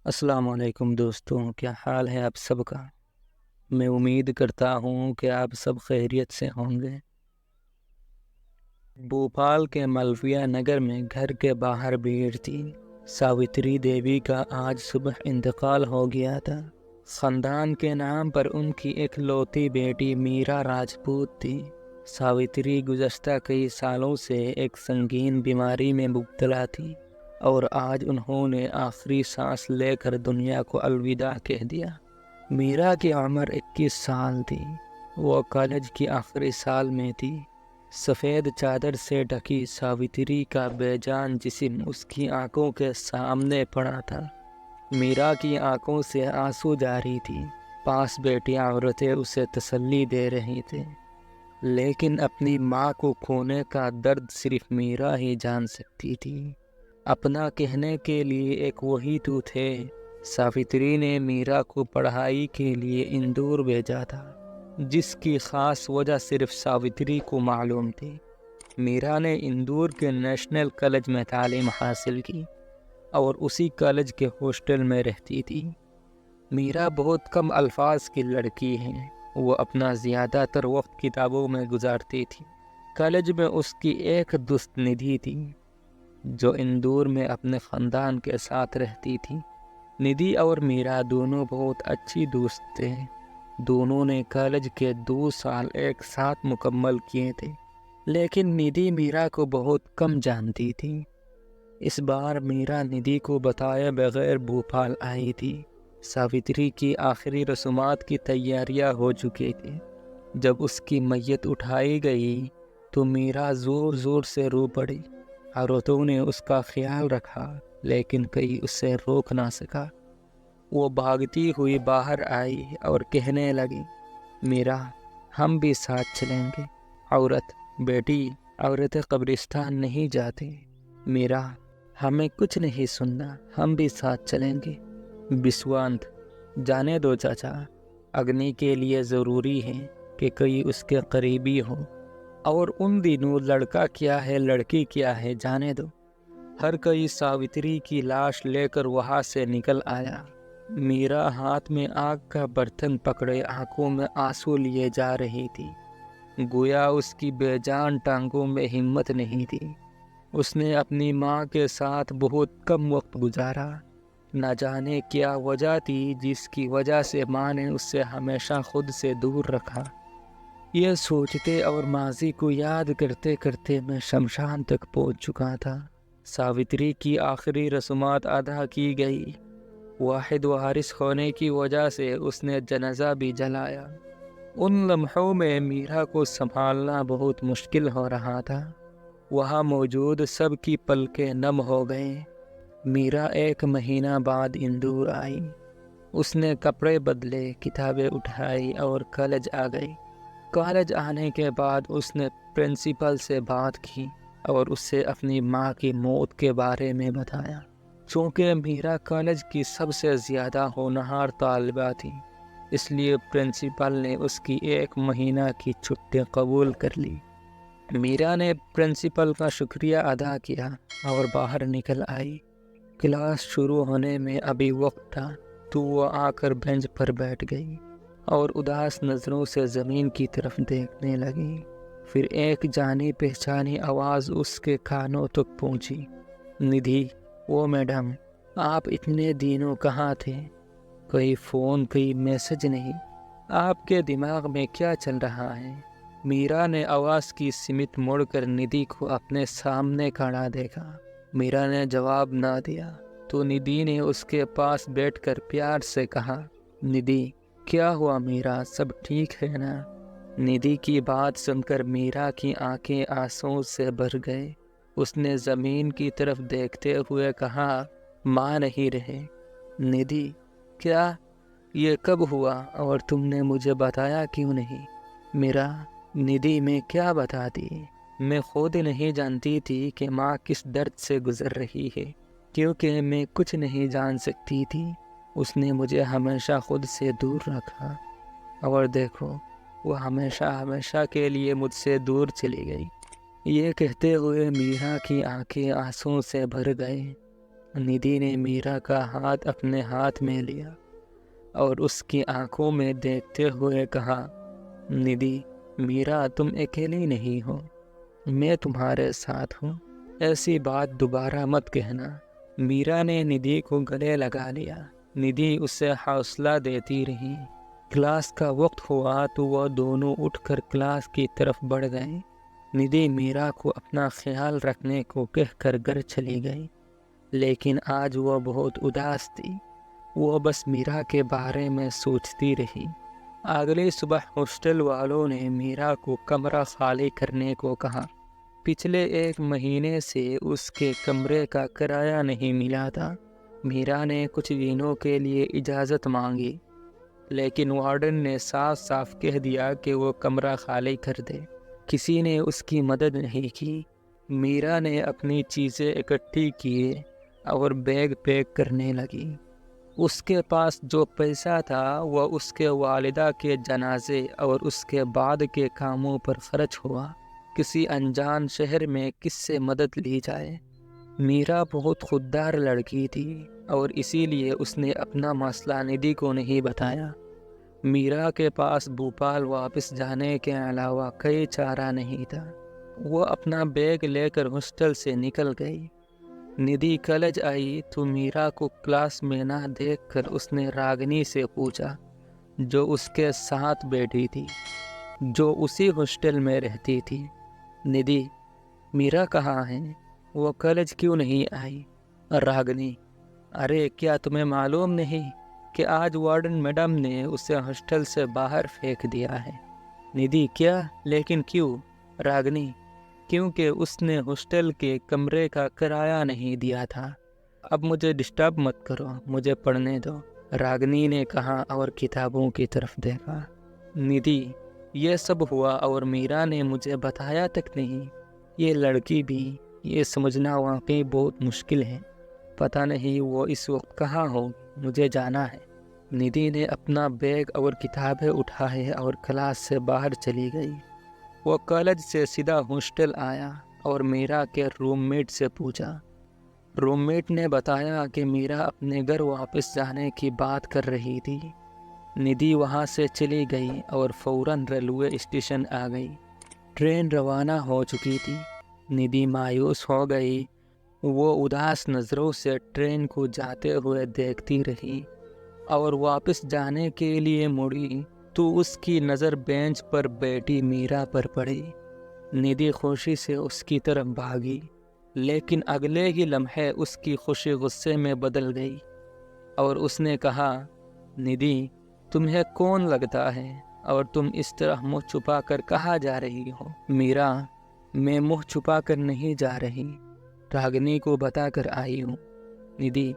السلام علیکم دوستوں، کیا حال ہے آپ سب کا؟ میں امید کرتا ہوں کہ آپ سب خیریت سے ہوں گے۔ بھوپال کے ملویہ نگر میں گھر کے باہر بھیڑ تھی۔ ساوتری دیوی کا آج صبح انتقال ہو گیا تھا۔ خاندان کے نام پر ان کی اکلوتی بیٹی میرا راجپوت تھی۔ ساوتری گزشتہ کئی سالوں سے ایک سنگین بیماری میں مبتلا تھی اور آج انہوں نے آخری سانس لے کر دنیا کو الوداع کہہ دیا۔ میرا کی عمر 21 سال تھی۔ وہ کالج کی آخری سال میں تھی۔ سفید چادر سے ڈھکی ساوتری کا بے جان جسم اس کی آنکھوں کے سامنے پڑا تھا۔ میرا کی آنکھوں سے آنسو جاری تھی۔ پاس بیٹی عورتیں اسے تسلی دے رہی تھیں، لیکن اپنی ماں کو کھونے کا درد صرف میرا ہی جان سکتی تھی۔ اپنا کہنے کے لیے ایک وہی تو تھے۔ ساوتری نے میرا کو پڑھائی کے لیے اندور بھیجا تھا، جس کی خاص وجہ صرف ساوتری کو معلوم تھی۔ میرا نے اندور کے نیشنل کالج میں تعلیم حاصل کی اور اسی کالج کے ہاسٹل میں رہتی تھی۔ میرا بہت کم الفاظ کی لڑکی ہے۔ وہ اپنا زیادہ تر وقت کتابوں میں گزارتی تھی۔ کالج میں اس کی ایک دوست ندھی تھی، جو اندور میں اپنے خاندان کے ساتھ رہتی تھی۔ ندھی اور میرا دونوں بہت اچھی دوست تھے۔ دونوں نے کالج کے 2 سال ایک ساتھ مکمل کیے تھے، لیکن ندھی میرا کو بہت کم جانتی تھی۔ اس بار میرا ندھی کو بتائے بغیر بھوپال آئی تھی۔ ساوتری کی آخری رسومات کی تیاریاں ہو چکی تھی۔ جب اس کی میت اٹھائی گئی تو میرا زور زور سے رو پڑی۔ عورتوں نے اس کا خیال رکھا، لیکن کوئی اسے روک نہ سکا۔ وہ بھاگتی ہوئی باہر آئی اور کہنے لگی، میرا، ہم بھی ساتھ چلیں گے۔ عورت: بیٹی، عورتیں قبرستان نہیں جاتی۔ میرا: ہمیں کچھ نہیں سننا، ہم بھی ساتھ چلیں گے۔ بسوانت: جانے دو چاچا، اگنی کے لیے ضروری ہے کہ کوئی اس کے قریبی ہو، اور ان دنوں لڑکا کیا ہے لڑکی کیا ہے جانے دو۔ ہر کوئی ساوتری کی لاش لے کر وہاں سے نکل آیا۔ میرا ہاتھ میں آگ کا برتن پکڑے آنکھوں میں آنسو لیے جا رہی تھی، گویا اس کی بے جان ٹانگوں میں ہمت نہیں تھی۔ اس نے اپنی ماں کے ساتھ بہت کم وقت گزارا۔ نہ جانے کیا وجہ تھی جس کی وجہ سے ماں نے اسے ہمیشہ خود سے دور رکھا۔ یہ سوچتے اور ماضی کو یاد کرتے کرتے میں شمشان تک پہنچ چکا تھا۔ ساوتری کی آخری رسومات ادا کی گئی۔ واحد وارث ہونے کی وجہ سے اس نے جنازہ بھی جلایا۔ ان لمحوں میں میرا کو سنبھالنا بہت مشکل ہو رہا تھا۔ وہاں موجود سب کی پلکیں نم ہو گئیں۔ میرا 1 مہینہ بعد اندور آئی۔ اس نے کپڑے بدلے، کتابیں اٹھائی اور کالج آ گئی۔ کالج آنے کے بعد اس نے پرنسپل سے بات کی اور اس سے اپنی ماں کی موت کے بارے میں بتایا۔ چونکہ میرا کالج کی سب سے زیادہ ہونہار طالبہ تھی، اس لیے پرنسپل نے اس کی 1 مہینہ کی چھٹی قبول کر لی۔ میرا نے پرنسپل کا شکریہ ادا کیا اور باہر نکل آئی۔ کلاس شروع ہونے میں ابھی وقت تھا تو وہ آ کر بینچ پر بیٹھ گئی اور اداس نظروں سے زمین کی طرف دیکھنے لگی۔ پھر ایک جانی پہچانی آواز اس کے کانوں تک پہنچی، ندھی، وہ میڈم، آپ اتنے دنوں کہاں تھے؟ کوئی فون، کوئی میسج نہیں۔ آپ کے دماغ میں کیا چل رہا ہے؟ میرا نے آواز کی سمت مڑ کر ندھی کو اپنے سامنے کھڑا دیکھا۔ میرا نے جواب نہ دیا تو ندھی نے اس کے پاس بیٹھ کر پیار سے کہا، ندھی، کیا ہوا میرا، سب ٹھیک ہے نا؟ ندھی کی بات سن کر میرا کی آنکھیں آنسوؤں سے بھر گئے۔ اس نے زمین کی طرف دیکھتے ہوئے کہا، ماں نہیں رہے۔ ندھی: کیا؟ یہ کب ہوا اور تم نے مجھے بتایا کیوں نہیں؟ میرا: ندھی، میں کیا بتاتی، میں خود نہیں جانتی تھی کہ ماں کس درد سے گزر رہی ہے، کیونکہ میں کچھ نہیں جان سکتی تھی۔ اس نے مجھے ہمیشہ خود سے دور رکھا، اور دیکھو، وہ ہمیشہ ہمیشہ کے لیے مجھ سے دور چلی گئی۔ یہ کہتے ہوئے میرا کی آنکھیں آنسوؤں سے بھر گئے۔ ندی نے میرا کا ہاتھ اپنے ہاتھ میں لیا اور اس کی آنکھوں میں دیکھتے ہوئے کہا، ندی، میرا تم اکیلی نہیں ہو، میں تمہارے ساتھ ہوں، ایسی بات دوبارہ مت کہنا۔ میرا نے ندی کو گلے لگا لیا۔ ندی اسے حوصلہ دیتی رہی۔ کلاس کا وقت ہوا تو وہ دونوں اٹھ کر کلاس کی طرف بڑھ گئے۔ ندی میرا کو اپنا خیال رکھنے کو کہہ کر گھر چلی گئی، لیکن آج وہ بہت اداس تھی۔ وہ بس میرا کے بارے میں سوچتی رہی۔ اگلی صبح ہاسٹل والوں نے میرا کو کمرہ خالی کرنے کو کہا۔ پچھلے 1 مہینے سے اس کے کمرے کا کرایہ نہیں ملا تھا۔ میرا نے کچھ دنوں کے لیے اجازت مانگی، لیکن وارڈن نے صاف صاف کہہ دیا کہ وہ کمرہ خالی کر دے۔ کسی نے اس کی مدد نہیں کی۔ میرا نے اپنی چیزیں اکٹھی کیے اور بیگ پیک کرنے لگی۔ اس کے پاس جو پیسہ تھا وہ اس کے والدہ کے جنازے اور اس کے بعد کے کاموں پر خرچ ہوا۔ کسی انجان شہر میں کس سے مدد لی جائے؟ میرا بہت خوددار لڑکی تھی اور اسی لیے اس نے اپنا مسئلہ ندی کو نہیں بتایا۔ میرا کے پاس بھوپال واپس جانے کے علاوہ کوئی چارہ نہیں تھا۔ وہ اپنا بیگ لے کر ہاسٹل سے نکل گئی۔ ندی کالج آئی تو میرا کو کلاس میں نہ دیکھ کر اس نے راگنی سے پوچھا، جو اس کے ساتھ بیٹھی تھی، جو اسی ہاسٹل میں رہتی تھی، ندی، میرا کہاں ہے؟ وہ کالج کیوں نہیں آئی؟ راگنی، ارے کیا تمہیں معلوم نہیں کہ آج وارڈن میڈم نے اسے ہاسٹل سے باہر پھینک دیا ہے؟ ندی، کیا؟ لیکن کیوں؟ راگنی، کیونکہ اس نے ہاسٹل کے کمرے کا کرایہ نہیں دیا تھا۔ اب مجھے ڈسٹرب مت کرو، مجھے پڑھنے دو، راگنی نے کہا اور کتابوں کی طرف دیکھا۔ ندی، یہ سب ہوا اور میرا نے مجھے بتایا تک نہیں۔ یہ لڑکی بھی، یہ سمجھنا واقعی بہت مشکل ہے۔ پتہ نہیں وہ اس وقت کہاں ہو، مجھے جانا ہے۔ ندی نے اپنا بیگ اور کتابیں اٹھائے اور کلاس سے باہر چلی گئی۔ وہ کالج سے سیدھا ہاسٹل آیا اور میرا کے روم میٹ سے پوچھا۔ روم میٹ نے بتایا کہ میرا اپنے گھر واپس جانے کی بات کر رہی تھی۔ ندی وہاں سے چلی گئی اور فوراً ریلوے اسٹیشن آ گئی۔ ٹرین روانہ ہو چکی تھی۔ ندی مایوس ہو گئی۔ وہ اداس نظروں سے ٹرین کو جاتے ہوئے دیکھتی رہی اور واپس جانے کے لیے مڑی تو اس کی نظر بینچ پر بیٹھی میرا پر پڑی۔ ندی خوشی سے اس کی طرف بھاگی، لیکن اگلے ہی لمحے اس کی خوشی غصے میں بدل گئی اور اس نے کہا، ندی، تمہیں کون لگتا ہے اور تم اس طرح منہ چھپا کر کہاں جا رہی ہو؟ میرا، میں منہ چھپا کر نہیں جا رہی، راگنی کو بتا کر آئی ہوں۔ ندی،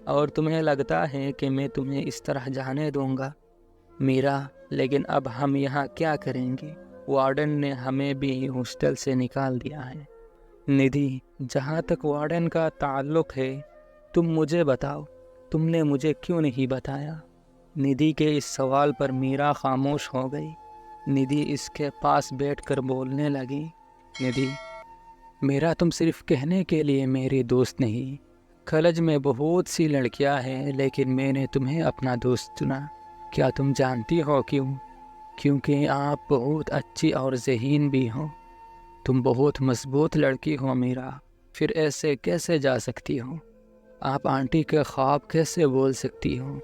اور تمہیں لگتا ہے کہ میں تمہیں اس طرح جانے دوں گا؟ میرا، لیکن اب ہم یہاں کیا کریں گے؟ وارڈن نے ہمیں بھی ہاسٹل سے نکال دیا ہے۔ ندی، جہاں تک وارڈن کا تعلق ہے، تم مجھے بتاؤ، تم نے مجھے کیوں نہیں بتایا؟ ندی کے اس سوال پر میرا خاموش ہو گئی۔ ندی اس کے پاس بیٹھ کر بولنے لگی، ندی، میرا تم صرف کہنے کے لیے میری دوست نہیں۔ کالج میں بہت سی لڑکیاں ہیں، لیکن میں نے تمہیں اپنا دوست چنا۔ کیا تم جانتی ہو کیوں؟ کیونکہ آپ بہت اچھی اور ذہین بھی ہو۔ تم بہت مضبوط لڑکی ہو میرا، پھر ایسے کیسے جا سکتی ہو؟ آپ آنٹی کے خواب کیسے بول سکتی ہو؟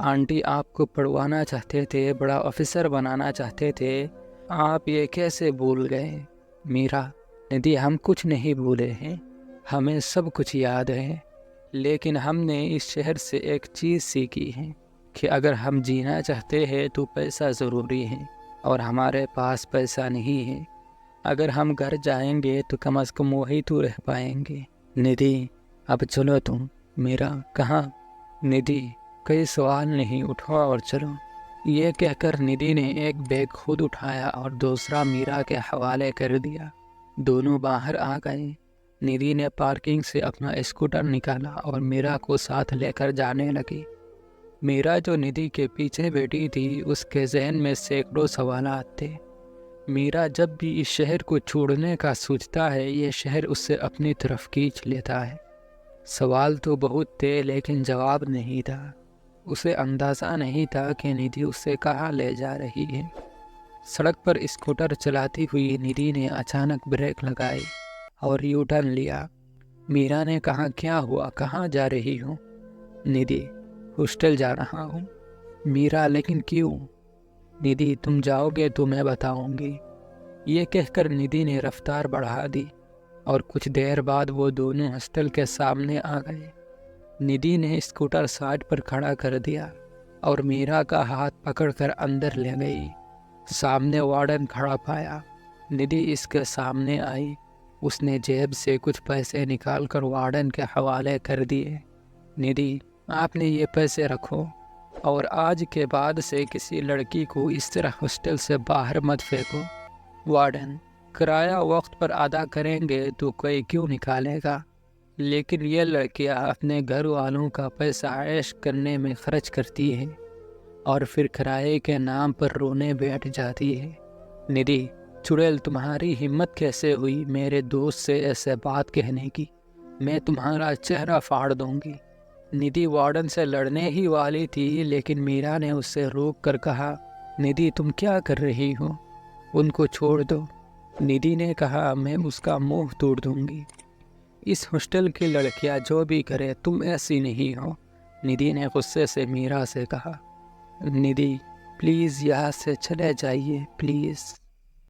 آنٹی آپ کو پڑھوانا چاہتے تھے، بڑا آفیسر بنانا چاہتے تھے، آپ یہ کیسے بھول گئے؟ میرا، ندی، ہم کچھ نہیں بھولے ہیں، ہمیں سب کچھ یاد ہے، لیکن ہم نے اس شہر سے ایک چیز سیکھی ہے کہ اگر ہم جینا چاہتے ہیں تو پیسہ ضروری ہے، اور ہمارے پاس پیسہ نہیں ہے۔ اگر ہم گھر جائیں گے تو کم از کم وہی تو رہ پائیں گے۔ ندی، اب چلو تم۔ میرا، کہاں؟ ندی، کوئی سوال نہیں، اٹھو اور چلو۔ یہ کہہ کر ندی نے ایک بیگ خود اٹھایا اور دوسرا میرا کے حوالے کر دیا۔ دونوں باہر آ گئے۔ ندی نے پارکنگ سے اپنا اسکوٹر نکالا اور میرا کو ساتھ لے کر جانے لگی۔ میرا جو ندی کے پیچھے بیٹھی تھی، اس کے ذہن میں سینکڑوں سوالات تھے۔ میرا جب بھی اس شہر کو چھوڑنے کا سوچتا ہے، یہ شہر اسے اپنی طرف کھینچ لیتا ہے۔ سوال تو بہت تھے لیکن جواب نہیں تھا۔ اسے اندازہ نہیں تھا کہ ندھی اسے کہاں لے جا رہی ہے۔ سڑک پر اسکوٹر چلاتی ہوئی ندھی نے اچانک بریک لگائی اور یو ٹرن لیا۔ میرا نے کہا کیا ہوا، کہاں جا رہی ہوں؟ ندھی ہاسٹل جا رہا ہوں۔ میرا لیکن کیوں؟ ندھی تم جاؤ گے تو میں بتاؤں گی۔ یہ کہہ کر ندھی نے رفتار بڑھا دی اور کچھ دیر بعد وہ دونوں ہاسٹل کے سامنے آ گئے۔ ندھی نے اسکوٹر سائڈ پر کھڑا کر دیا اور میرا کا ہاتھ پکڑ کر اندر لے گئی۔ سامنے وارڈن کھڑا پایا۔ ندھی اس کے سامنے آئی۔ اس نے جیب سے کچھ پیسے نکال کر وارڈن کے حوالے کر دیے۔ ندھی آپ نے یہ پیسے رکھو اور آج کے بعد سے کسی لڑکی کو اس طرح ہاسٹل سے باہر مت پھینکو۔ وارڈن کرایہ وقت پر ادا کریں گے تو کوئی کیوں نکالے گا، لیکن یہ لڑکیاں اپنے گھر والوں کا پیسہ عیش کرنے میں خرچ کرتی ہے اور پھر کرائے کے نام پر رونے بیٹھ جاتی ہے۔ ندھی چڑیل تمہاری ہمت کیسے ہوئی میرے دوست سے ایسے بات کہنے کی؟ میں تمہارا چہرہ پھاڑ دوں گی۔ ندھی وارڈن سے لڑنے ہی والی تھی لیکن میرا نے اس سے روک کر کہا ندھی تم کیا کر رہی ہو، ان کو چھوڑ دو۔ ندھی نے کہا میں اس کا منہ توڑ دوں گی۔ اس ہاسٹل کی لڑکیاں جو بھی کرے تم ایسی نہیں ہو۔ ندھی نے غصے سے میرا سے کہا۔ ندھی پلیز یہاں سے چلے جائیے پلیز۔